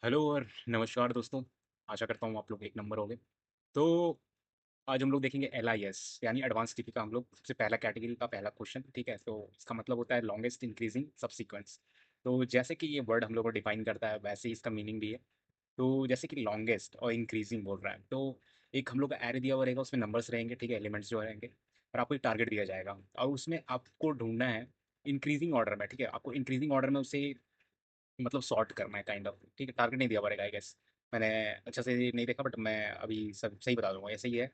Hello और नमस्कार दोस्तों। आशा करता हूँ आप लोग एक नंबर होंगे। तो आज हम लोग देखेंगे LIS यानी एडवांस टीपी का हम लोग सबसे पहला कैटेगरी का पहला क्वेश्चन। ठीक है, तो इसका मतलब होता है लॉन्गेस्ट इंक्रीजिंग सब सीक्वेंस। तो जैसे कि ये वर्ड हम लोग को डिफाइन करता है वैसे ही इसका मीनिंग भी है। तो जैसे कि लॉन्गेस्ट और इंक्रीजिंग बोल रहा है, तो एक हम लोग का एरे दिया हुआ रहेगा, उसमें नंबर्स रहेंगे, ठीक है, एलिमेंट्स जो रहेंगे, और आपको एक टारगेट दिया जाएगा और उसमें आपको ढूंढना है इंक्रीजिंग ऑर्डर में। ठीक है, आपको इंक्रीजिंग ऑर्डर में उसे मतलब सॉर्ट करना है काइंड ऑफ। ठीक है, टारगेट नहीं दिया पड़ेगा आई गेस। मैंने अच्छा से नहीं देखा बट मैं अभी सब सही बता दूंगा, ऐसे ही है।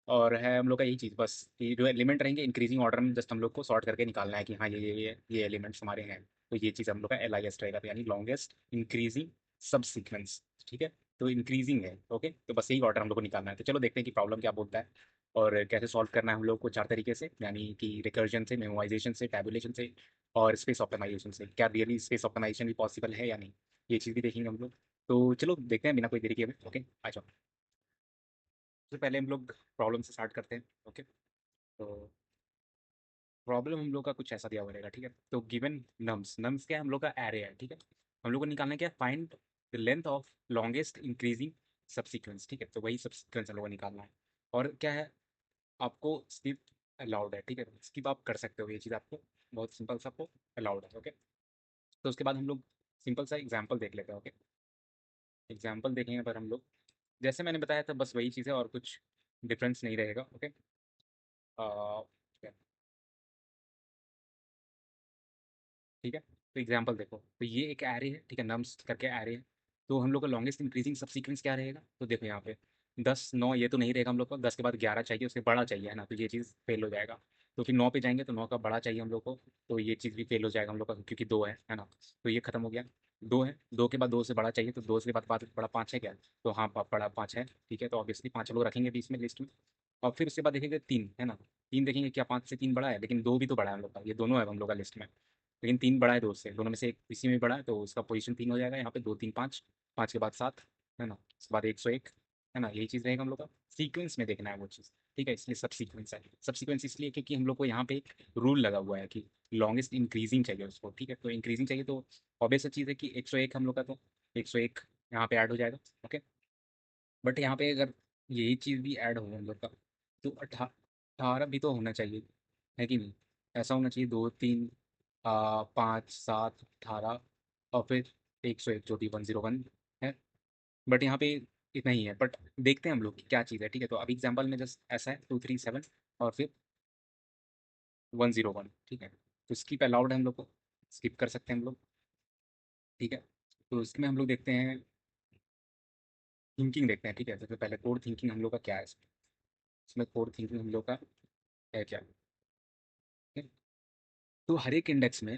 और है हम लोग का यही चीज़, बस कि जो एलिमेंट रहेंगे इंक्रीजिंग ऑर्डर में जस्ट हम लोग को सॉर्ट करके निकालना है कि हाँ ये एलिमेंट्स हमारे हैं। तो ये चीज़ हम लोग का LIS रहेगा, तो यानी लॉन्गेस्ट इंक्रीजिंग सब सीक्वेंस। ठीक है, तो इंक्रीजिंग है। ओके, तो बस यही ऑर्डर हम लोग को निकालना है। तो चलो देखते हैं कि प्रॉब्लम क्या बोलता है और कैसे सॉल्व करना है हम लोग को। चार तरीके से, यानी कि रिकर्जन से, मेमोराइजेशन से, टैबुलेशन से और स्पेस ऑप्टिमाइजेशन से। क्या रियली स्पेस ऑप्टिमाइजेशन भी पॉसिबल है या नहीं, ये चीज़ भी देखेंगे हम लोग। तो चलो देखते हैं बिना कोई देरी किए हुए। ओके, आ जाओ। सबसे पहले हम लोग प्रॉब्लम से स्टार्ट करते हैं। ओके, तो प्रॉब्लम हम लोग का कुछ ऐसा दिया हुआ रहेगा। ठीक है, तो गिवन नम्स, नम्स क्या है, हम लोग का एरे है। ठीक है, हम लोग को निकालना है क्या, find the length of longest increasing subsequence. ठीक है, तो वही सबसीक्वेंस हम लोग को निकालना है। और क्या है, आपको स्किप अलाउड है। ठीक है, स्किप आप कर सकते हो, ये चीज़ आपको बहुत सिंपल सा आपको अलाउड है। ओके, तो उसके बाद हम लोग सिंपल सा एग्जाम्पल देख लेते हैं। ओके, एग्जाम्पल देखेंगे पर हम लोग जैसे मैंने बताया था बस वही चीज़ है और कुछ डिफरेंस नहीं रहेगा। ओके, ठीक है, तो एग्जांपल देखो, तो ये एक एरे है, ठीक है, नम्स करके एरे है। तो हम लोग का लॉन्गेस्ट इंक्रीजिंग सब सीक्वेंस क्या रहेगा, तो देखो यहाँ पे 10 9 ये तो नहीं रहेगा हम लोग को। 10 के बाद 11 चाहिए, उसके बड़ा चाहिए, है ना, तो ये चीज़ फेल हो जाएगा। तो फिर 9 पे जाएंगे तो 9 का बड़ा चाहिए हम लोग को, तो ये चीज़ भी फेल हो जाएगा हम लोग का, क्योंकि 2 है ना। तो ये खत्म हो गया। 2 है, 2 के बाद 2 से बड़ा चाहिए, तो 2 के बाद बड़ा 5 है क्या, तो हाँ बड़ा 5 है। ठीक है, तो ऑब्वियसली 5 लोग रखेंगे बीच में लिस्ट में। और फिर उसके बाद देखेंगे 3, है ना। 3 देखेंगे क्या 5 से 3 बड़ा है, लेकिन 2 भी तो बड़ा है हम लोग का, ये दोनों है हम लोग का लिस्ट में। लेकिन 3 बड़ा है 2 से, दोनों में से एक इसी में बड़ा है, तो उसका पोजीशन 3 हो जाएगा यहाँ पे। 2 3 5, 5 के बाद 7, है ना, उसके बाद 101, है ना, यही चीज़ रहेगा हम लोग का। सीक्वेंस में देखना है वो चीज़। ठीक है, इसलिए सब सीक्वेंस है। सब सीक्वेंस इसलिए क्योंकि हम लोग को यहाँ पे एक रूल लगा हुआ है कि लॉन्गेस्ट इंक्रीजिंग चाहिए उसको। ठीक है, तो इंक्रीजिंग चाहिए तो ऑब्वियस सा चीज़ है कि 101 हम लोग का, तो 101 यहाँ पे ऐड हो जाएगा। ओके, बट यहाँ पे अगर यही चीज़ भी ऐड हो हम लोग का, तो 18 भी तो होना चाहिए, है कि नहीं। ऐसा होना चाहिए 2 3 5 7 18 और फिर 101 जो भी 101 है। बट यहाँ पे इतना ही है, बट देखते हैं हम लोग कि क्या चीज़ है। ठीक है, तो अभी एग्जाम्पल में जस्ट ऐसा है 237 और फिर 101। ठीक है, तो स्किप अलाउड है हम लोग को, स्किप कर सकते हैं हम लोग। ठीक है, तो इसमें हम लोग देखते हैं थिंकिंग देखते हैं। ठीक है, सबसे पहले कोड थिंकिंग हम लोग का क्या है इसमें। इसमें कोड थिंकिंग हम लोग का है क्या। ठीक है? तो हर एक इंडेक्स में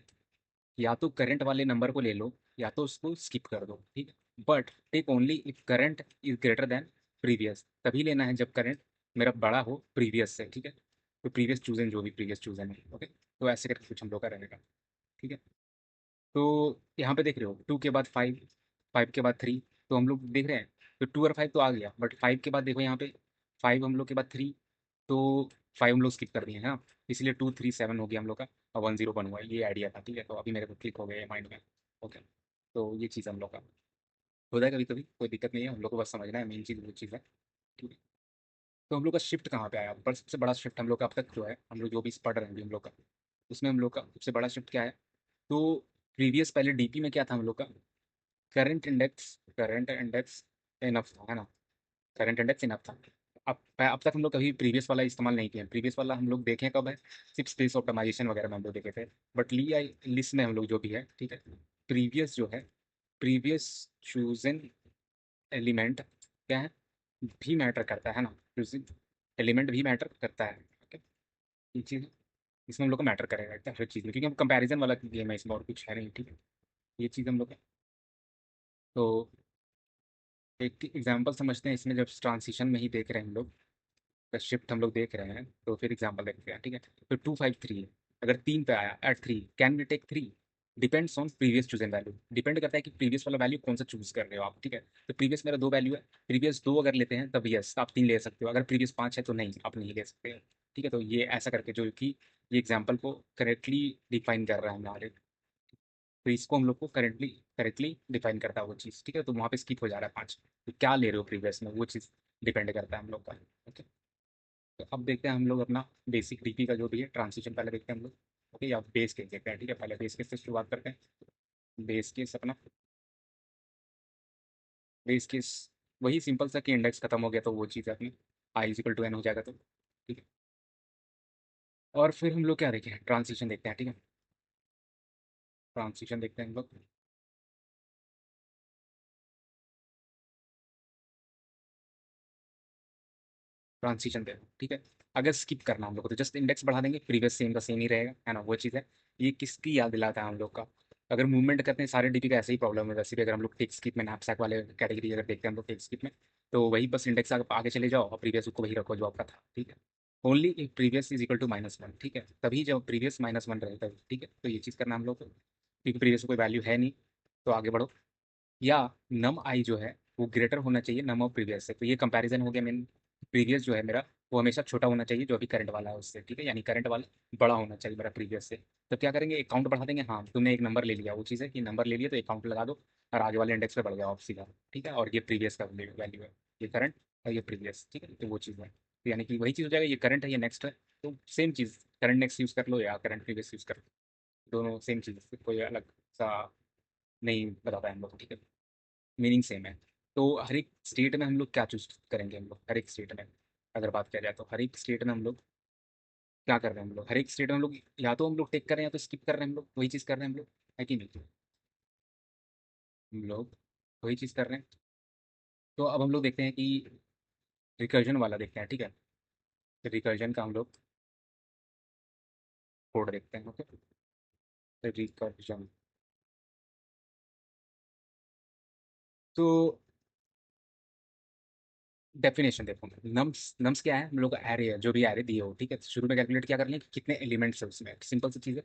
या तो करंट वाले नंबर को ले लो या तो उसको स्किप कर दो। ठीक है, but take only if current is greater than previous. तभी लेना है जब करंट मेरा बड़ा हो प्रीवियस से। ठीक है, तो प्रीवियस चूजन जो भी प्रीवियस चूजन है। ओके, तो ऐसे करके कुछ हम लोग का रहेगा। ठीक है, तो यहाँ पे देख रहे हो 2 के बाद 5, 5 के बाद 3, तो हम लोग देख रहे हैं, तो 2 और 5 तो आ गया, बट 5 के बाद देखो यहाँ पे 5 हम लोग के बाद 3, तो 5 हम लोग स्किप कर दिए हैं ना, इसलिए 2 3 7 हो गया हम लोग का और 101 हुआ, ये आइडिया था। ठीक है, तो अभी मेरे को क्लिक हो गया माइंड में। ओके, तो ये चीज़ हम लोग का हो जाएगा, कभी कभी कोई दिक्कत नहीं है, हम लोग को बस समझना है, मेन चीज़ वो चीज़ है। ठीक है, तो हम लोग का शिफ्ट कहाँ पे आया, पर सबसे बड़ा शिफ्ट हम लोग का अब तक जो है, हम लोग जो भी पढ़ रहे हैं अभी हम लोग का, उसमें हम लोग का सबसे बड़ा शिफ्ट क्या है। तो प्रीवियस पहले डीपी में क्या था हम लोग का, करंट इंडेक्स इनफ था, है ना, करंट इंडेक्स इनफ था। अब तक हम लोग कभी प्रीवियस वाला इस्तेमाल नहीं किया। प्रीवियस वाला हम लोग देखें कब है, सिर्फ स्पेस ऑप्टिमाइजेशन वगैरह में हम लोग देखे थे। बट ली आई लिस्ट में हम लोग जो भी है, ठीक है, प्रीवियस जो है, प्रीवियस चूजन एलिमेंट क्या है, भी मैटर करता है ना, चूजन एलिमेंट भी मैटर करता है। ओके, ये चीज़ इसमें हम लोग को मैटर करेगा क्या हर चीज़ में, क्योंकि हम कंपैरिजन वाला गेम है इसमें, और कुछ है नहीं। ठीक है, ये चीज़ हम लोग का, तो एक एग्जांपल समझते हैं इसमें, जब ट्रांसिशन में ही देख रहे हैं हम लोग, शिफ्ट हम लोग देख रहे हैं, तो फिर एग्जांपल देखते हैं। ठीक है, तो 253 है, अगर 3 पे आया at 3 can we take 3, depends on previous chosen value. Depend करता है कि प्रीवियस वाला वैल्यू कौन सा चूज कर रहे हो आप। ठीक है, तो प्रीवियस मेरा 2 वैल्यू है, प्रीवियस 2 अगर लेते हैं तब यस आप 3 ले सकते हो, अगर प्रीवियस 5 है तो नहीं, आप नहीं ले सकते हो। ठीक है, तो ये ऐसा करके जो कि ये एग्जाम्पल को करेक्टली डिफाइन कर रहा है हमारे। तो इसको हम लोग को करेक्टली डिफाइन करता है वो चीज़, ठीक है। तो वहाँ पे स्किप हो जा रहा है 5। तो क्या ले रहे हो प्रीवियस में, वो चीज़ डिपेंड करता है हम लोग का। ओके, तो अब देखते हैं हम लोग अपना बेसिक डीपी का जो भी है ट्रांसिशन पहले देखते हैं हम लोग। ओके, या बेस केस देखते हैं, ठीक है। पहले बेस केस से शुरुआत करते हैं। बेस केस अपना, बेस केस वही सिंपल सा कि इंडेक्स खत्म हो गया तो वो चीज़ है अपनी, I is equal to N हो जाएगा तो, ठीक है। और फिर हम लोग क्या देखें, ट्रांसिशन देखते हैं, ठीक है। ट्रांसिशन देखते हैं हम लोग। ट्रांसिशन देखो, ठीक है। अगर स्किप करना हम लोग को तो जस्ट इंडेक्स बढ़ा देंगे, प्रीवियस सेम का सेम ही रहेगा, है ना, वो चीज़ है। ये किसकी याद दिलाता है हम लोग का, अगर मूवमेंट करते हैं सारे डीपी का ऐसे ही प्रॉब्लम है। वैसे भी अगर हम लोग टेक स्किप में नैपसैक वाले कैटेगरी अगर देखते हैं हम लोग टेक स्किप में, तो वही बस इंडेक्स आगे आगे चले जाओ और प्रीवियस को वही रखो जो आपका था, ठीक है। Only if previous is equal to -1, ठीक है, तभी जब प्रीवियस -1 रहेगा, ठीक है। तो ये चीज़ करना हम लोग को, क्योंकि प्रीवियस कोई वैल्यू है नहीं, तो आगे बढ़ो। या नम आई जो है वो ग्रेटर होना चाहिए नम ऑफ प्रीवियस से, तो ये कंपैरिजन हो गया मेन। प्रीवियस जो है मेरा वो हमेशा छोटा होना चाहिए जो अभी करंट वाला है उससे, ठीक है, यानी करंट वाला बड़ा होना चाहिए मेरा प्रीवियस से। तो क्या करेंगे, एक काउंट बढ़ा देंगे। हाँ, तुमने एक नंबर ले लिया, वो चीज़ है कि नंबर ले लिया तो एक काउंट लगा दो और आगे वाले इंडेक्स पे बढ़ गया आप सीधा, ठीक है। और ये प्रीवियस का वैल्यू है, ये करंट और ये प्रीवियस, ठीक है। तो वो चीज़ है, तो यानी कि वही चीज़ हो जाएगा, ये करंट है ये नेक्स्ट है, तो सेम चीज़, करंट नेक्स्ट यूज़ कर लो या करंट प्रीवियस यूज़ कर लो, दोनों सेम चीज़, कोई अलग सा नहीं बताता है हम लोग, ठीक है। मीनिंग सेम है। तो हर एक स्टेट में हम लोग क्या चूज करेंगे, हम लोग हर एक स्टेट में अगर बात किया जाए तो हर एक स्टेट में हम लोग क्या कर रहे हैं, हम लोग हर एक स्टेट में हम लोग या तो हम लोग टेक कर रहे हैं या तो स्किप कर रहे हैं हम लोग, वही चीज़ कर रहे हैं हम लोग, है कि नहीं। हम लोग वही चीज़ कर रहे हैं। तो अब हम लोग देखते हैं कि रिकर्जन वाला देखते हैं, ठीक है। तो रिकर्जन का हम लोग कोड देखते हैं, ओके। तो रिकर्जन, तो डेफिनेशन देखो, नम्स नम्स क्या है, हम लोग का एरे है, जो भी एरे दिए हो, ठीक है। तो शुरू में कैलकुलेट क्या कर लें कि कितने एलिमेंट्स है उसमें, सिंपल सी चीज़ है।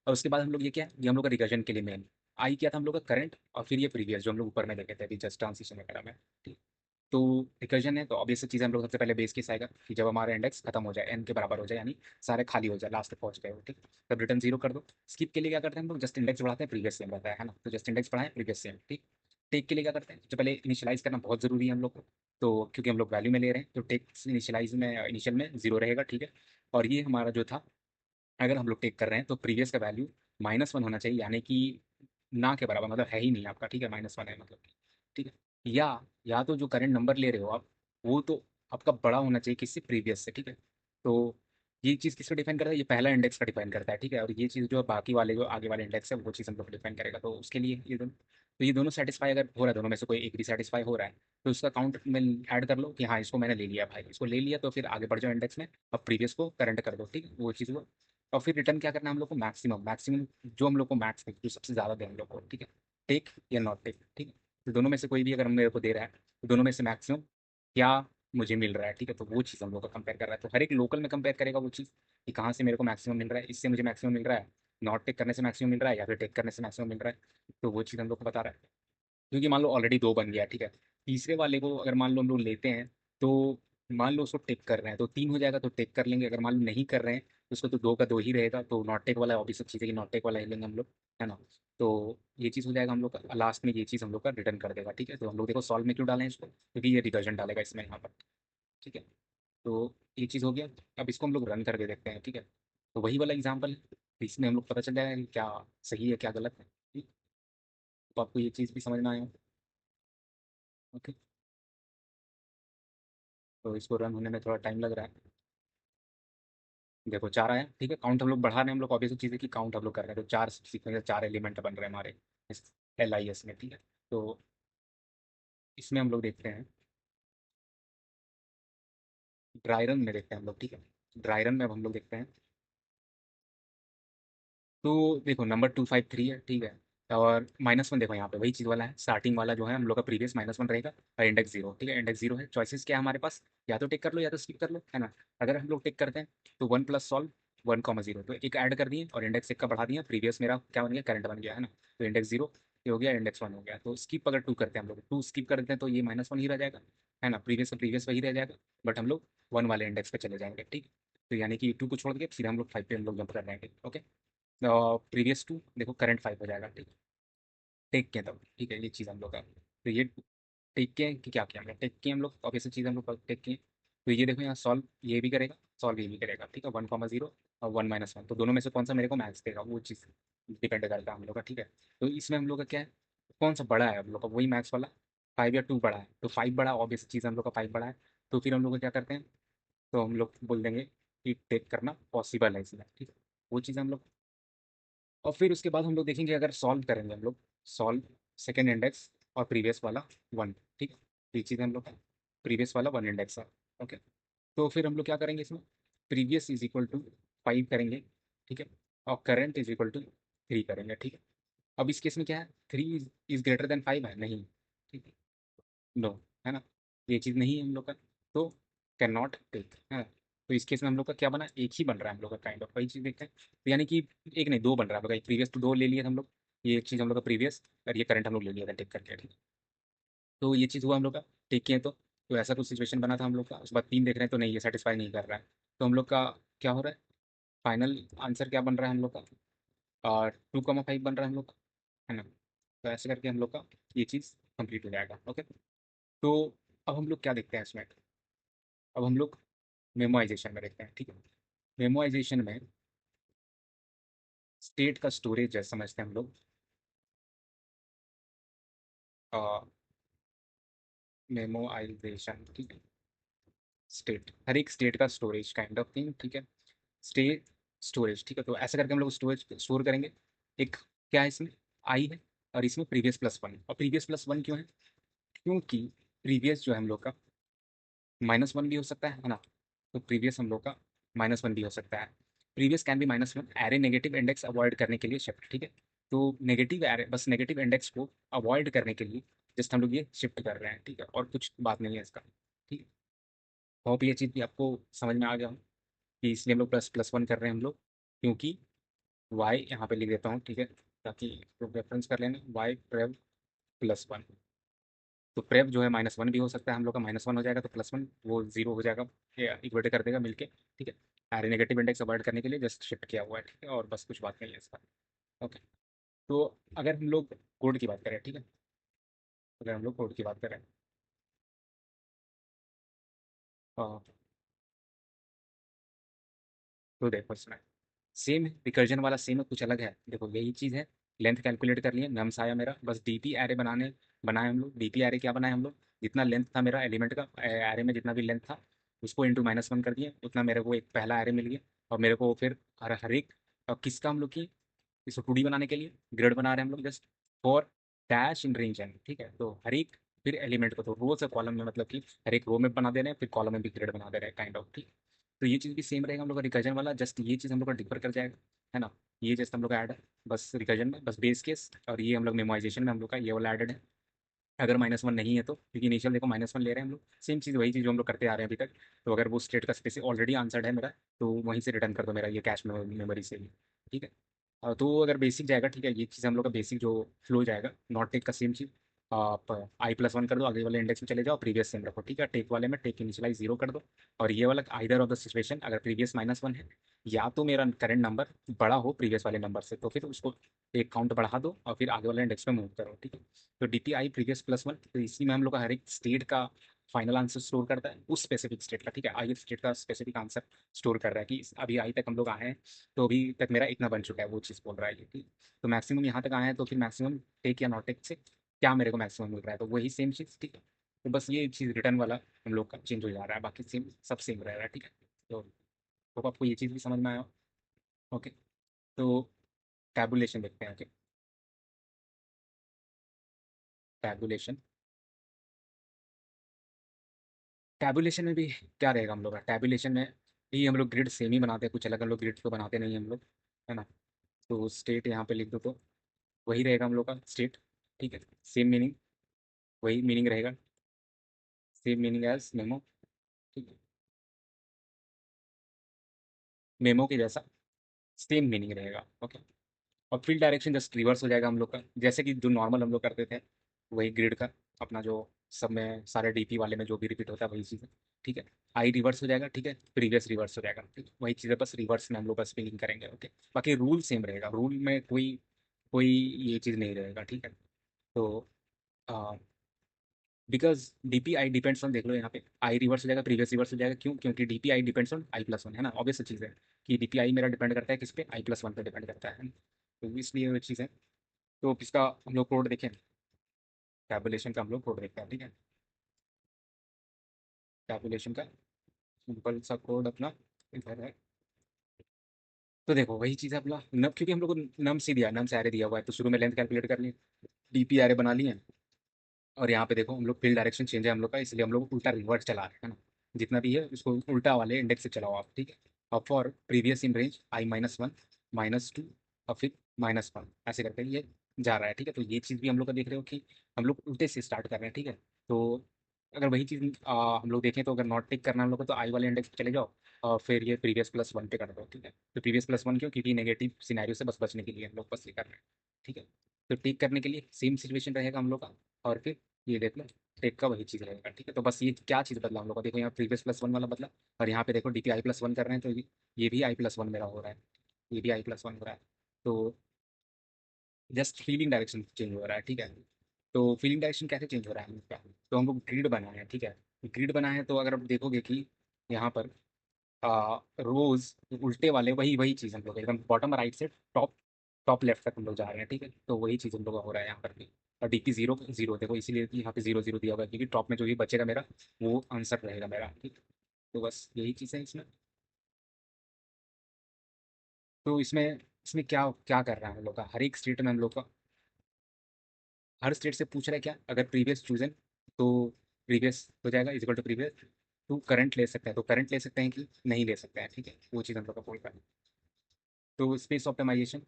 और उसके बाद हम लोग ये क्या है, ये हम लोग का रिकर्जन के लिए मेन आई क्या था हम लोग का करंट, और फिर ये प्रीवियस जो हम लोग ऊपर में देखे थे अभी जस्ट ट्रांसिशन वगैरह में, ठीक। तो रिकर्जन है तो ऑब्वियस चीज़ है, हम लोग सबसे पहले बेस केस आएगा कि जब हमारा इंडेक्स खत्म हो जाए, एन के बराबर हो जाए, यानी सारे खाली हो जाए, लास्ट तक पहुंच गए हो, ठीक। तब रिटर्न जीरो कर दो। स्किप के लिए क्या करते हैं हम लोग, जस्ट इंडेक्स बढ़ाते हैं, प्रीवियस सेम रहता है ना, तो जस्ट इंडेक्स बढ़ाएं, प्रीवियस सेम, ठीक। टेक के लिए क्या करते हैं, सबसे पहले इनिशियलाइज करना बहुत जरूरी है हम लोग को, तो क्योंकि हम लोग वैल्यू में ले रहे हैं तो टेक इनिशियलाइज में इनिशियल में जीरो रहेगा, ठीक है। और ये हमारा जो था, अगर हम लोग टेक कर रहे हैं तो प्रीवियस का वैल्यू -1 होना चाहिए, यानी कि ना के बराबर, मतलब है ही नहीं आपका, ठीक है, -1 है मतलब, ठीक है। या तो जो करंट नंबर ले रहे हो आप, वो तो आपका बड़ा होना चाहिए किससे, प्रीवियस से, ठीक है। तो ये चीज़ किसको डिफाइन करता है, ये पहला इंडेक्स का डिफाइन करता है, ठीक है। और ये चीज़ जो बाकी वाले जो आगे वाले इंडेक्स है वो चीज़ हम लोग डिफाइन करेगा, तो उसके लिए ये दोनों, तो ये दोनों सेटिस्फाई अगर हो रहा है, दोनों में से कोई एक भी सेटिस्फाई हो रहा है, तो उसका काउंट में ऐड कर लो कि हाँ इसको मैंने ले लिया भाई, इसको ले लिया, तो फिर आगे बढ़ जाओ इंडेक्स में, अब प्रीवियस को करंट कर दो, ठीक है, वो चीज़ हुआ। और फिर रिटर्न क्या करना है हम लोग को, मैक्सिमम मैक्सिमम जो हम लोग को मैक्स जो सबसे ज़्यादा दे हम लोग को, ठीक है। टेक या नॉट टेक, ठीक है। तो दोनों में से कोई भी अगर मेरे को दे रहा है, तो दोनों में से मैक्सिमम क्या मुझे मिल रहा है, ठीक है। तो वो चीज़ हम लोग का कंपेयर कर रहा है, तो हर एक लोकल में कंपेयर करेगा वो चीज़ कि कहाँ से मेरे को मैक्सिमम मिल रहा है, इससे मुझे मैक्सिमम मिल रहा है, नॉट टेक करने से मैक्सिमम मिल रहा है या फिर टेक करने से मैक्सिमम मिल रहा है, तो वो चीज़ हम लोग को बता रहा है। क्योंकि मान लो ऑलरेडी दो बन गया, ठीक है। तीसरे वाले को अगर मान लो हम लोग लेते हैं, तो मान लो उसको टेक कर रहे हैं तो तीन हो जाएगा, तो टेक कर लेंगे। अगर मान लो नहीं कर रहे हैं तो उसको तो दो का दो ही रहेगा, तो नॉट टेक वाला ऑब्वियस चीज़ है कि नॉट टेक वाला ही लेंगे हम लोग, है ना। तो ये चीज़ हो जाएगा हम लोग का, लास्ट में ये चीज़ हम लोग का रिटर्न कर देगा, ठीक है। तो हम लोग देखो सॉल्व में क्यों डालें इसको, क्योंकि ये रिकर्जन डालेगा इसमें यहाँ पर, ठीक है। तो ये चीज़ हो गया। अब इसको हम लोग रन करके देखते हैं, ठीक है। तो वही वाला एग्जाम्पल है, तो इसमें हम लोग पता चल जाएगा कि क्या सही है क्या गलत है, ठीक? तो आपको ये चीज़ भी समझ में आया, ओके। तो इसको रन होने में थोड़ा टाइम लग रहा है। देखो चार आया, ठीक है। काउंट हम लोग बढ़ा रहे हैं, हम लोग ऑब्वियस चीज़ है कि काउंट हम लोग कर रहे हैं, तो चार सीक्वेंस, चार एलिमेंट बन रहे हैं हमारे इस LIS में, ठीक है। तो इसमें हम लोग देखते हैं, ड्राई रन में देखते हैं हम लोग, ठीक है। ड्राई रन में अब हम लोग देखते हैं, तो देखो नंबर 253 है, ठीक है। और -1 देखो यहाँ पे वही चीज़ वाला है, स्टार्टिंग वाला जो है हम लोग का प्रीवियस -1 रहेगा, और इंडेक्स जीरो, ठीक है। इंडेक्स जीरो है, चॉइसेस क्या है हमारे पास, या तो टिक कर लो या तो स्किप कर लो, है ना। अगर हम लोग टिक करते हैं तो 1 प्लस सॉल्व 1,0, तो एक ऐड कर दिए और इंडेक्स एक का बढ़ा दिया, प्रीवियस मेरा क्या बन गया, करंट बन गया, है ना। तो इंडेक्स जीरो ये हो गया, इंडेक्स वन हो गया। तो स्किप अगर टू करते हैं हम लोग, टू स्किप कर देते हैं तो ये -1 ही रह जाएगा, है ना। प्रीवियस का प्रीवियस वही रह जाएगा, बट हम लोग वन वाले इंडेक्स पे चले जाएंगे, ठीक। तो यानी कि टू को छोड़ के सीधा हम लोग 5 पे हम लोग जंप कर जाएंगे, ओके। प्रीवियस टू देखो करंट 5 हो जाएगा, ठीक। टेक के तब, ठीक है, ये चीज़ हम लोग का, तो ये टेक के कि क्या किया हमने, टेक के हम लोग ऑब्वियसली चीज़ हम लोग टेक किए। तो ये देखो यहाँ सॉल्व ये भी करेगा, सॉल्व ये भी करेगा, ठीक है, 1,0 और 1 - 1, तो दोनों में से कौन सा मेरे को मैक्स देगा वो चीज़ डिपेंड करता है हम लोग का, ठीक है। तो इसमें हम लोग का क्या है, कौन सा बड़ा है हम लोग का, वही मैक्स वाला, 5 या 2 बड़ा है, तो 5 बड़ा, ऑब्वियस चीज़ हम लोग का 5 बड़ा है। तो फिर हम लोग का क्या करते हैं, तो हम लोग बोल देंगे कि टेक करना पॉसिबल है इसमें, ठीक है, वो चीज़ हम लोग। और फिर उसके बाद हम लोग देखेंगे अगर सॉल्व करेंगे हम लोग, सॉल्व सेकेंड इंडेक्स और प्रीवियस वाला 1, ठीक है, ये चीज़ हम लोग प्रीवियस वाला 1 इंडेक्स है, ओके। तो फिर हम लोग क्या करेंगे इसमें, प्रीवियस इज इक्वल टू 5 करेंगे, ठीक है, और करंट इज इक्वल टू 3 करेंगे, ठीक है। अब इस केस में क्या है, 3 इज ग्रेटर देन 5 है, नहीं, ठीक है, नो, है ना, ये चीज़ नहीं है हम लोग का, तो कैन नॉट टेक, है ना। तो इस केस में हम लोग का क्या बना, एक ही बन रहा है हम लोग का, काइंड ऑफ वही चीज़ देखते हैं, तो यानी कि एक नहीं दो बन रहा है हम लोग का, एक प्रीवियस तो दो ले लिए थे हम लोग, ये एक चीज़ हम लोग का प्रीवियस, और ये करंट हम लोग ले लिया था टेक करके, ठीक है। तो ये चीज़ हुआ हम लोग का, टेक किए तो ऐसा कुछ सिचुएशन बना था हम लोग का, उसके बाद 3 देख रहे हैं तो नहीं, ये सेटिस्फाई नहीं कर रहा है, तो हम लोग का क्या हो रहा है, फाइनल आंसर क्या बन रहा है हम लोग का, और 2,5 बन रहा है हम लोग का, है ना। तो ऐसे करके हम लोग का ये चीज़ कंप्लीट हो जाएगा, ओके। तो अब हम लोग क्या देखते हैं इसमें, अब हम लोग मेमोइजेशन में देखते हैं, ठीक है। मेमोइजेशन में स्टेट का स्टोरेज जैसे समझते हैं हम लोग, मेमोइजेशन, ठीक है, स्टेट, हर एक स्टेट का स्टोरेज काइंड ऑफ थिंग, ठीक है, स्टेट स्टोरेज, ठीक है। तो ऐसा करके हम लोग स्टोरेज स्टोर करेंगे, एक क्या है इसमें, आई है, और इसमें प्रीवियस प्लस वन, और प्रीवियस प्लस वन क्यों है, क्योंकि प्रीवियस जो है हम लोग का -1 भी हो सकता है ना, तो प्रीवियस हम लोग का -1 भी हो सकता है, previous can be -1, array negative index avoid करने के लिए शिफ्ट, ठीक है। तो नेगेटिव एरे, बस नेगेटिव इंडेक्स को अवॉइड करने के लिए जस्ट हम लोग ये शिफ्ट कर रहे हैं, ठीक है, और कुछ बात नहीं है इसका, ठीक है। होप ये चीज़ भी आपको समझ में आ गया हो कि इसलिए हम लोग प्लस प्लस वन कर रहे हैं हम लोग, क्योंकि वाई यहाँ पे लिख देता हूँ, ठीक है, ताकि लोग रेफरेंस कर लेना, वाई प्रेव +1, तो प्रेप जो है -1 भी हो सकता है हम लोग का, -1 हो जाएगा तो +1 वो 0 हो जाएगा, इक्वेट कर देगा मिलके, ठीक है। आर नेगेटिव इंडेक्स अवॉइड करने के लिए जस्ट शिफ्ट किया हुआ है, ठीक है, और बस कुछ बात नहीं है इसका, ओके। तो अगर हम लोग कोड की बात करें, ठीक है, अगर हम लोग कोड की बात करें, अ, तो देखो इसमें सेम है, रिकर्जन वाला सेम है, कुछ अलग है, देखो यही चीज़ है, लेंथ कैलकुलेट कर लिए, नम्स आया मेरा, बस डीपी एरे बनाए हम लोग, डीपी एरे क्या बनाए हम लोग, जितना लेंथ था मेरा एलिमेंट का एरे में, जितना भी लेंथ था उसको इंटू -1 कर दिए, उतना मेरे को एक पहला एरे मिल गया, और मेरे को फिर हर एक किसका हम लोग की, इसको 2D बनाने के लिए ग्रिड बना रहे हैं हम लोग, just for dash in range n, ठीक है, तो हर एक फिर एलिमेंट को तो रो से कॉलम में, मतलब कि हर एक रो में बना दे रहे हैं, फिर कॉलम में भी ग्रिड बना दे रहे हैं, काइंड ऑफ, ठीक। तो ये चीज़ भी सेम रहेगा हम लोग का रिकर्जन वाला, जस्ट ये चीज़ हम लोग का डिफर कर जाएगा, है ना। ये जस्ट हम लोग का ऐड है बस रिकर्जन में, बस बेस केस, और ये हम लोग मेमोइजेशन में हम लोग का ये वाला एडेड है, अगर -1 नहीं है तो, क्योंकि इनिशियल देखो -1 ले रहे हैं हम लोग, सेम चीज़ वही चीज़ जो हम लोग करते आ रहे हैं अभी तक, तो अगर वो स्टेट का स्पेसिफिक ऑलरेडी आंसर्ड है मेरा, तो वहीं से रिटर्न कर दो मेरा ये कैश मेमोरी से ही, ठीक है। तो अगर बेसिक जाएगा, ठीक है, ये चीज़ हम लोग का बेसिक जो फ्लो जाएगा, नॉट टेक का सेम चीज़, आप i+1 कर दो, आगे वाले इंडेक्स में चले जाओ, प्रीवियस सेम रखो, ठीक है, टेक वाले में टेक इनिशियलाइज 0 कर दो, और ये वाला आइदर ऑफ द सिचुएशन, अगर प्रीवियस -1 है, या तो मेरा करंट नंबर बड़ा हो प्रीवियस वाले नंबर से, तो फिर उसको एक काउंट बढ़ा दो और फिर आगे वाले इंडेक्स में मूव करो, ठीक है। तो DPI प्रीवियस +1, तो इसी में हम लोग का हर एक स्टेट का फाइनल आंसर स्टोर करता है, उस स्पेसिफिक स्टेट का, ठीक है, आई स्टेट का स्पेसिफिक आंसर स्टोर कर रहा है कि अभी आई तक हम लोग आए हैं, तो अभी तक मेरा इतना बन चुका है, वो चीज़ बोल रहा है ये, ठीक। तो मैक्सिमम यहाँ तक आए हैं, तो फिर मैक्सिमम टेक या नॉट टेक से क्या मेरे को मैक्सिमम मिल रहा है, तो वही सेम चीज़, ठीक है। तो बस ये चीज़ रिटर्न वाला हम लोग का चेंज हो जा रहा है, बाकी सेम सब सेम रह रहा है, ठीक है। तो होप आपको ये चीज़ भी समझ में आया, ओके। तो टैबुलेशन देखते हैं, ओके, टैबुलेशन, टैबुलेशन में भी क्या रहेगा हम लोग का, टैबुलेशन में भी हम लोग ग्रिड सेम ही बनाते हैं, कुछ अलग हम लोग ग्रिड तो बनाते नहीं हम लोग, है ना। तो स्टेट यहाँ पे लिख दो तो वही रहेगा हम लोग का स्टेट, ठीक है, सेम मीनिंग, वही मीनिंग रहेगा, सेम मीनिंग एज मेमो, ठीक है, मेमो के जैसा सेम मीनिंग रहेगा, ओके। और फील्ड डायरेक्शन जस्ट रिवर्स हो जाएगा हम लोग का, जैसे कि जो नॉर्मल हम लोग करते थे, वही ग्रिड का अपना जो सब में सारे डीपी वाले में जो भी रिपीट होता है वही चीज़ है, ठीक है। आई रिवर्स हो जाएगा, ठीक है, प्रीवियस रिवर्स हो जाएगा, ठीक है? वही चीज़ है, बस रिवर्स में हम लोग बस स्पेलिंग करेंगे, ओके। बाकी रूल सेम रहेगा, रूल में कोई कोई ये चीज़ नहीं रहेगा, ठीक है। तो बिकॉज डीपीआई डिपेंड्स ऑन, देख लो यहाँ पे आई रिवर्स हो जाएगा, प्रीवियस रिवर्स हो जाएगा, क्यों? क्योंकि DPI depends on I plus one, है ना, ऑब्वियस चीज़ है कि डीपीआई मेरा डिपेंड करता है किस पे, आई प्लस वन पे डिपेंड करता है ना? तो इसलिए वो चीज़ है। तो इसका हम लोग कोड देखें, टैबुलेशन का हम लोग कोड देखते हैं, ठीक है। टैबुलेशन का सिंपल सा कोड अपना इधर है। तो देखो वही चीज़ है अपना नम, क्योंकि हम लोग को नम से दिया, नम से एरे दिया हुआ है, तो शुरू में लेंथ कैलकुलेट कर लिए, डीपी एरे बना लिए। और यहाँ पे देखो हम लोग फील्ड डायरेक्शन चेंज है हम लोग का, इसलिए हम लोग उल्टा रिवर्स चला रहे हैं ना, जितना भी है उसको उल्टा वाले इंडेक्स से चलाओ आप, ठीक है। अब for previous in range I minus one, minus two, और फिर माइनस वन, ऐसे करके ये जा रहा है, ठीक है। तो ये चीज़ भी हम लोग का देख रहे हो कि हम लोग उल्टे से स्टार्ट कर रहे हैं, ठीक है। तो अगर वही चीज़ हम लोग देखें, तो अगर नॉट टिक करना है हम लोग को, तो आई वाले इंडेक्स पे चले जाओ और फिर ये प्रीवियस प्लस वन पे कर दो, ठीक है। तो प्रीवियस प्लस वन क्यों? क्योंकि नेगेटिव सिनेरियो से बस बचने के लिए हम लोग बस ये कर रहे हैं, ठीक है। तो टिक करने के लिए सेम सिचुएशन रहेगा हम लोग का, और फिर ये देख लो टेक का वही चीज़ रहेगा, ठीक है। तो बस ये क्या चीज़ बदला हम लोग का, देखो यहाँ प्रीवियस प्लस वन वाला बदला, और यहाँ पे देखो डीपी आई प्लस वन कर रहे हैं, तो ये भी आई प्लस वन मेरा हो रहा है, ये भी आई प्लस वन हो रहा है। तो जस्ट फीलिंग डायरेक्शन चेंज हो रहा है, ठीक है। तो फीलिंग डायरेक्शन कैसे चेंज हो रहा है हम लोग का? तो हम लोग ग्रिड बनाए हैं, ठीक है। ग्रिड बनाए हैं, तो अगर आप देखोगे कि यहाँ पर रोज उल्टे वाले वही वही चीज़ हम लोग एकदम बॉटम राइट से टॉप टॉप लेफ्ट तक हम लोग जा रहे हैं, ठीक है। तो वही चीज़ हम लोग का हो रहा है यहाँ पर भी। और डीपी जीरो जीरो देखो, इसीलिए कि यहाँ पे जीरो जीरो दिया हुआ है, क्योंकि टॉप में जो भी बचेगा मेरा वो आंसर रहेगा मेरा, ठीक। तो बस यही चीज़ है इसमें। तो इसमें इसमें क्या क्या कर रहा है हम लोग का, हर एक स्टेट में हम लोग का हर स्टेट से पूछ रहा है क्या, अगर प्रीवियस चूजन, तो प्रीवियस हो जाएगा equal to previous two current ले सकते हैं, तो करंट ले सकते हैं कि नहीं ले सकते हैं, ठीक है। वो चीज़ हम लोग का बोल रहा है। तो स्पेस ऑप्टिमाइजेशन,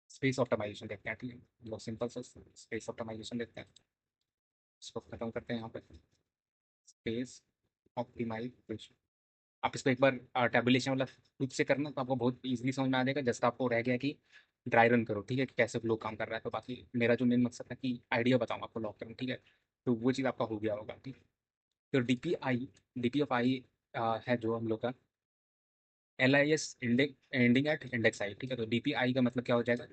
स्पेस ऑप्टिमाइजेशन देखते हैं, ठीक है। बहुत सिंपल सा स्पेस ऑप्टिमाइजेशन देखते हैं, इसको खत्म करते हैं यहाँ पे। स्पेस ऑप्टिमाइजेशन, आप इसको एक बार टेबुलेशन वाला खुद से करना, तो आपको बहुत इजीली समझ में आ जाएगा। जस्ट आपको रह गया कि ड्राई रन करो, ठीक है, कि कैसे फ्लो काम कर रहा है। तो बाकी मेरा जो मेन मकसद था कि आइडिया बताऊँ आपको लॉक करूँ, ठीक है। तो वो चीज़ आपका हो गया होगा, ठीक है। तो डीपी ऑफ आई है जो हम लोग का L I S ending eight index आई, ठीक है। तो डीपी आई का मतलब क्या हो जाएगा,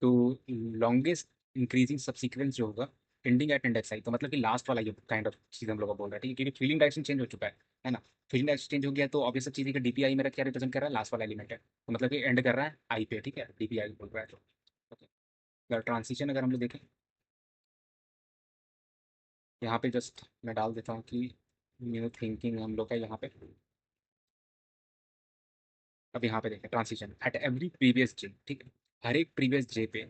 तो लॉन्गेस्ट इंक्रीजिंग सब्सीक्वेंस जो होगा एंडिंग एट इंडेक्स आई, तो मतलब कि लास्ट वाला ये काइंड ऑफ चीज़ हम लोग को बोल रहा है, ठीक है। क्योंकि फीलिंग डायरेक्शन चेंज हो चुका है ना। फीलिंग डायरेक्शन चेंज हो गया, तो ऑब्वियस चीज़ है कि डीपीआई मेरा क्या रिप्रेजेंट कर रहा है, लास्ट वाला एलिमेंट है, तो मतलब कि एंड कर रहा है आई पे, ठीक है, डीपीआई बोल रहा है। तो ओके, अगर ट्रांसिशन अगर हम लोग देखें, यहाँ पे जस्ट मैं डाल देता हूँ कि न्यू थिंकिंग हम लोग का यहाँ पे। अब यहाँ पे देखें ट्रांसिशन एट एवरी प्रीवियस जे, ठीक है, हर एक प्रीवियस जे पे,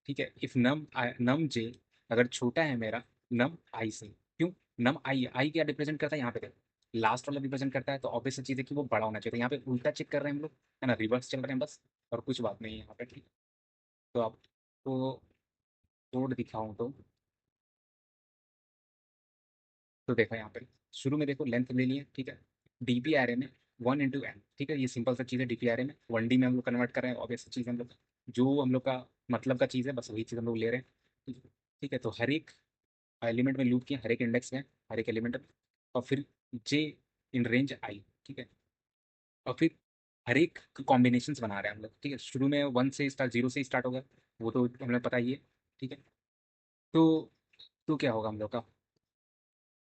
ठीक है। इफ नम जे अगर छोटा है मेरा नम आई से, क्यों? नम आई क्या रिप्रेजेंट करता है यहाँ पे देखो, लास्ट वाला रिप्रेजेंट करता है, तो ऑब्वियस चीज़ है कि वो बड़ा होना चाहिए। तो यहाँ पे उल्टा चेक कर रहे हैं हम लोग, है ना, रिवर्स चल रहे हैं बस, और कुछ बात नहीं है यहाँ पे, ठीक है। तो आपको कोड दिखाऊँ तो देखो यहाँ पे शुरू में देखो लेंथ ले लिए, ठीक है, डीपी एरे में वन इंटू एन, ठीक है। ये सिंपल सा चीज़ है, डीपी एरे में वन डी में हम लोग कन्वर्ट कर रहे हैं, ऑब्वियस चीज़ है हम लोग जो हम लोग का मतलब का चीज़ है, बस वही चीज़ हम लोग ले रहे हैं, ठीक है। ठीक है, तो हर एक एलिमेंट में लूप किया, हर एक इंडेक्स में, हर एक एलिमेंट में, और फिर जे इन रेंज आई, ठीक है। और फिर हर एक कॉम्बिनेशंस बना रहे हैं हम लोग, ठीक है। शुरू में वन से स्टार्ट, जीरो से स्टार्ट होगा, वो तो हमें पता ही है, ठीक है। तो क्या होगा हम लोग का,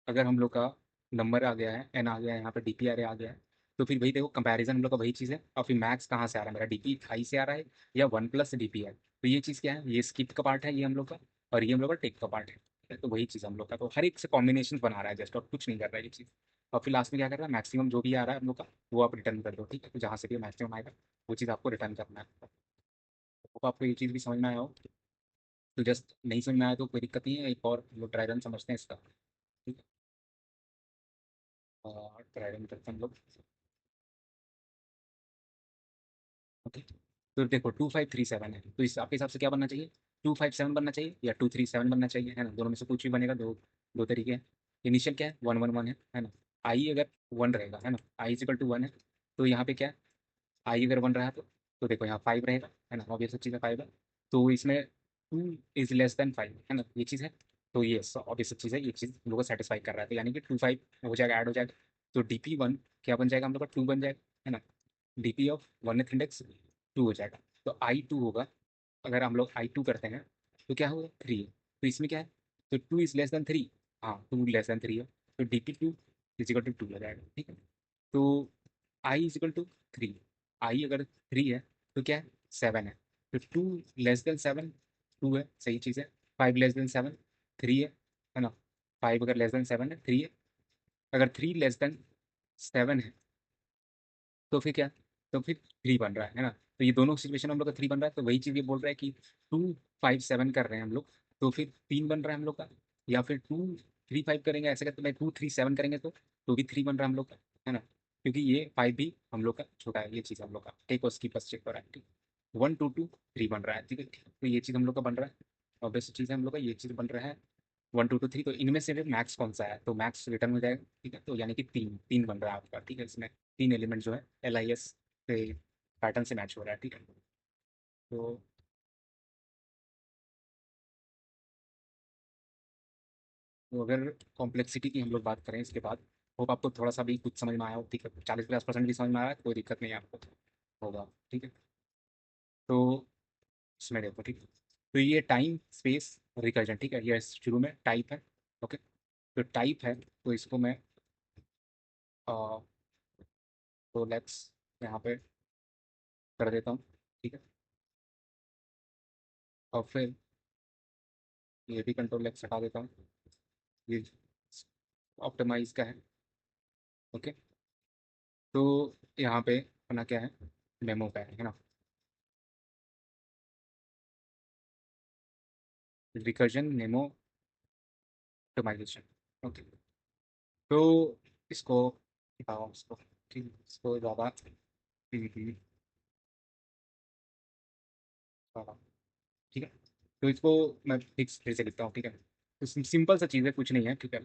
अगर हम लोग का नंबर आ गया है, एन आ गया है, यहाँ पे डी पी आर आ गया है, तो फिर वही देखो कंपैरिजन हम लोग का वही चीज़ है। और फिर मैक्स कहाँ से आ रहा है मेरा, डी पी हाई से आ रहा है या one plus D P R, तो ये चीज़ क्या है, ये स्किप का पार्ट है ये हम लोग का, और ये हम लोग का टेक का पार्ट है, ठीक है? तो वही चीज़ हम लोग का, तो हर एक से कॉम्बिनेशन बना रहा है जस्ट, और कुछ नहीं कर रहा है ये चीज़। और फिर लास्ट में क्या कर रहा है, मैक्सिमम जो भी आ रहा है हम लोग का वो आप रिटर्न कर दो, ठीक है। तो जहाँ से भी मैक्सिमम आएगा वो चीज़ आपको रिटर्न करना है। तो आपको ये चीज़ भी समझ में आया हो, तो जस्ट नहीं समझ में आया तो कोई दिक्कत नहीं है, एक और हम लोग ट्राई रन समझते हैं इसका, ठीक है। और ट्राई रन करते हैं हम लोग, ओके। तो देखो 2537 है, तो इस आपके हिसाब से क्या बनना चाहिए, 257 बनना चाहिए या 237 बनना चाहिए, है ना। दोनों में से कुछ भी बनेगा, दो दो तरीके हैं। इनिशियल क्या है, 111 है ना। आई अगर वन रहेगा, है ना, आई इजिकल टू वन है, तो यहाँ पे क्या है, आई अगर वन रहा तो देखो यहाँ फाइव रहेगा, है ना, ऑब्वियस चीज़ है फाइव है। तो इसमें two is less than five, है ना, ये चीज़ है। तो ये ऑब्वियस चीज़ है, ये चीज़ हम लोग को सेटिस्फाई कर रहा है, तो यानी कि टू फाइव हो जाएगा, ऐड हो जाएगा। तो डी पी वन क्या बन जाएगा हम लोग का, टू बन जाएगा, है ना। D P of one index two हो जाएगा। तो I2 होगा, अगर हम लोग I2 करते हैं तो क्या होगा 3 है, तो इसमें क्या है, तो 2 इज लेस देन 3, हाँ 2 लेस देन 3 है, तो DP2 इज इक्वल टू 2 हो जाएगा, ठीक है। तो आई इज इक्वल टू 3, आई अगर 3 है तो क्या है 7 है, तो 2 लेस देन 7, 2 है, सही चीज़ है। 5 लेस देन 7, 3 है ना, 5 अगर लेस देन 7 है 3 है, अगर 3 लेस देन 7 है तो फिर क्या, तो फिर 3 बन रहा है ना, तो ये दोनों सिचुएशन हम लोग का 3 बन रहा है, तो वही चीज़ ये बोल रहा है कि 2 5 7 कर रहे हैं हम लोग, तो फिर 3 बन रहा है हम लोग का, या फिर 2 3 5 करेंगे, ऐसे करते मैं 2 3 7 करेंगे तो भी 3 बन रहा है हम लोग का, है ना, क्योंकि ये 5 भी हम लोग का छोटा है, ये चीज़ हम लोग का टेक और स्कीप बस चेक हो रहा है, ठीक, 1 2 2 3 बन रहा है, ठीक है, तो ये चीज़ हम लोग का बन रहा है, ऑब्वियस चीज़ है हम लोग का, ये चीज़ बन रहा है 1 2 2 3, तो इनमें से मैक्स कौन सा है, तो मैक्स रिटर्न हो जाएगा, ठीक है, तो यानी कि 3 3 बन रहा है आपका, ठीक है, इसमें 3 एलिमेंट जो है LIS से पैटर्न से मैच हो रहा है, ठीक है। तो अगर कॉम्प्लेक्सिटी की हम लोग बात करें इसके बाद, होप आपको थोड़ा सा भी कुछ समझ में आया हो, ठीक है, 40-50% भी समझ में आया है, कोई दिक्कत नहीं है आपको, होगा, ठीक है। तो इसमें देखो, ठीक है, तो ये टाइम स्पेस रिकर्जन, ठीक है, ये शुरू में टाइप है, ओके, तो टाइप है, तो इसको मैं तो लेट्स यहाँ पे कर देता हूँ, ठीक है, और फिर ये भी कंट्रोल लेक्स हटा देता हूँ, ये ऑप्टिमाइज का है, ओके, तो यहाँ पे अपना क्या है, मेमो का है ना, रिकर्जन मेमो ऑप्टिमाइजेशन, ओके, तो इसको हटाओ इसको, ठीक है, इसको ज़्यादा ज़्यादा, ठीक है, तो इसको मैं फिक्स फिर से लिखता हूँ, ठीक है, तो सिंपल सा चीज़ है, कुछ नहीं है, ठीक है,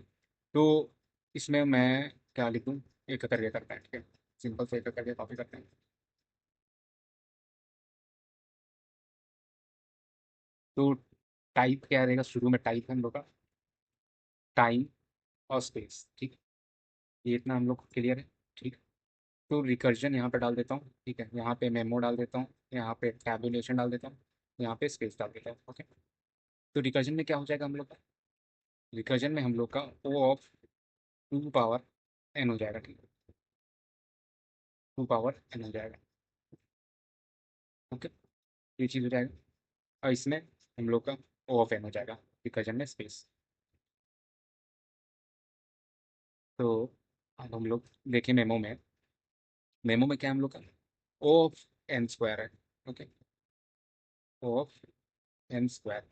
तो इसमें मैं क्या लिखूँ, एक करके करता है, ठीक है, सिंपल से एक करके कॉपी करते हैं, तो टाइप क्या रहेगा, शुरू में टाइप है हम लोग का टाइम और स्पेस, ठीक, ये इतना हम लोग क्लियर है, ठीक, तो रिकर्जन यहाँ पे डाल देता हूँ, ठीक है, यहाँ पे मेमो डाल देता हूँ, यहाँ पे टैबुलेशन डाल देता हूँ, यहाँ पे स्पेस डाल देता हूँ, ओके, तो रिकर्जन में क्या हो जाएगा हम लोग का, रिकर्जन में हम लोग का ओ ऑफ 2 पावर n हो जाएगा, ठीक है, 2 पावर n हो जाएगा, ओके, ये चीज़ हो जाएगा, और इसमें हम लोग का ओ ऑफ n हो जाएगा रिकर्जन में स्पेस, तो अब हम लोग देखें मेमो में क्या है हम लोग का ओ ऑफ n स्क्वायर है, okay, O of n square,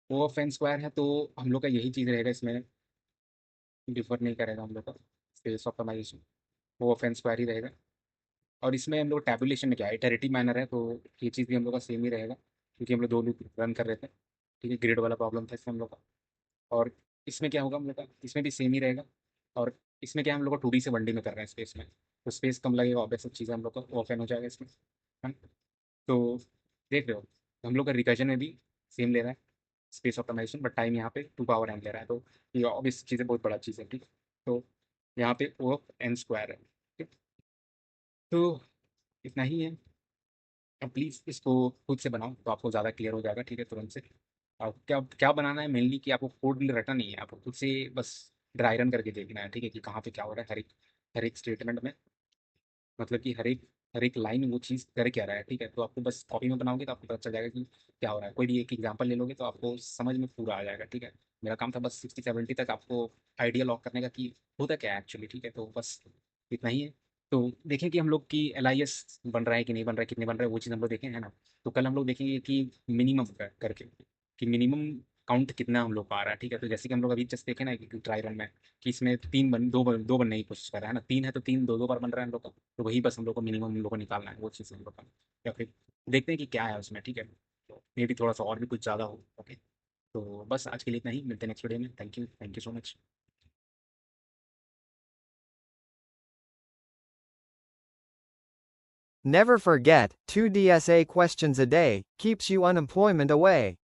O of n square है, तो हम लोग का यही चीज़ रहेगा, इसमें डिफर नहीं करेगा हम लोग का स्पेस ऑप्टिमाइजेशन, वो ऑफ एन स्क्वायर ही रहेगा, और इसमें हम लोग टैबुलेशन में क्या है इटरेटिव मैनर है, तो ये चीज़ भी हम लोग का सेम ही रहेगा, क्योंकि हम लोग 2 लूप रन कर रहे थे, ठीक है, ग्रिड वाला प्रॉब्लम था इसमें हम लोग का, और इसमें क्या होगा हम लोग का, इसमें भी सेम ही रहेगा, और इसमें क्या है, हम लोग को 2D से 1D में कर रहे हैं स्पेस में, तो स्पेस कम लगेगा, ऑब्वियस सब चीज़ें हम लोग का ऑफ एन हो जाएगा इसमें, है ना? तो देख रहे हो, तो हम लोग का रिकर्जन में भी सेम ले रहा है स्पेस ऑप्टिमाइजेशन, बट टाइम यहाँ पे 2 पावर n ले रहा है, तो ये ऑब्वियस चीज़ है, बहुत बड़ा चीज़ है, ठीक है, तो यहाँ पे ओ ऑफ n स्क्वायर है, ठीक है, तो इतना ही है, अब प्लीज़ इसको खुद से बनाओ तो आपको ज़्यादा क्लियर हो जाएगा, ठीक है, तुरंत से। अब क्या क्या बनाना है मेनली, कि आपको कोड रटना नहीं है, आपको खुद से बस ड्राई रन करके देखना है, ठीक है, कि कहाँ पे क्या हो रहा है, हर एक स्टेटमेंट में, मतलब कि हर एक लाइन वो चीज़ कर क्या रहा है, ठीक है, तो आपको बस कॉपी में बनाओगे तो आपको पता चल जाएगा कि क्या हो रहा है, कोई भी एक एग्जांपल ले लोगे तो आपको समझ में पूरा आ जाएगा, ठीक है, मेरा काम था बस 60-70 तक आपको आइडिया लॉक करने का कि होता क्या है एक्चुअली, ठीक है, तो बस इतना ही है। तो देखें कि हम लोग की LIS बन रहा है कि नहीं बन रहा है, कितने बन रहा है, वो चीज़ हम लोग देखें, है ना, तो कल हम लोग देखेंगे कि मिनिमम करके, कि मिनिमम काउंट कितना हम लोग का आ रहा है, ठीक है, तो जैसे कि हम लोग अभी जस्ट देखे ना ट्राई रन में, कि इसमें दो बनने की कोशिश कर रहा है ना, 3 है तो 3 दो दो बार बन रहा है हम लोग का, तो वही बस हम लोग को मिनिमम हम लोग को निकालना है, वो चीज़ हम लोग का, या फिर देखते हैं कि क्या है उसमें, ठीक है, तो मे भी थोड़ा सा और भी कुछ ज़्यादा हो, ओके, तो बस आज के लिए इतना ही, मिलते हैं नेक्स्ट वीडियो में, thank you so much. Never forget, 2 DSA questions a day keeps you unemployment away.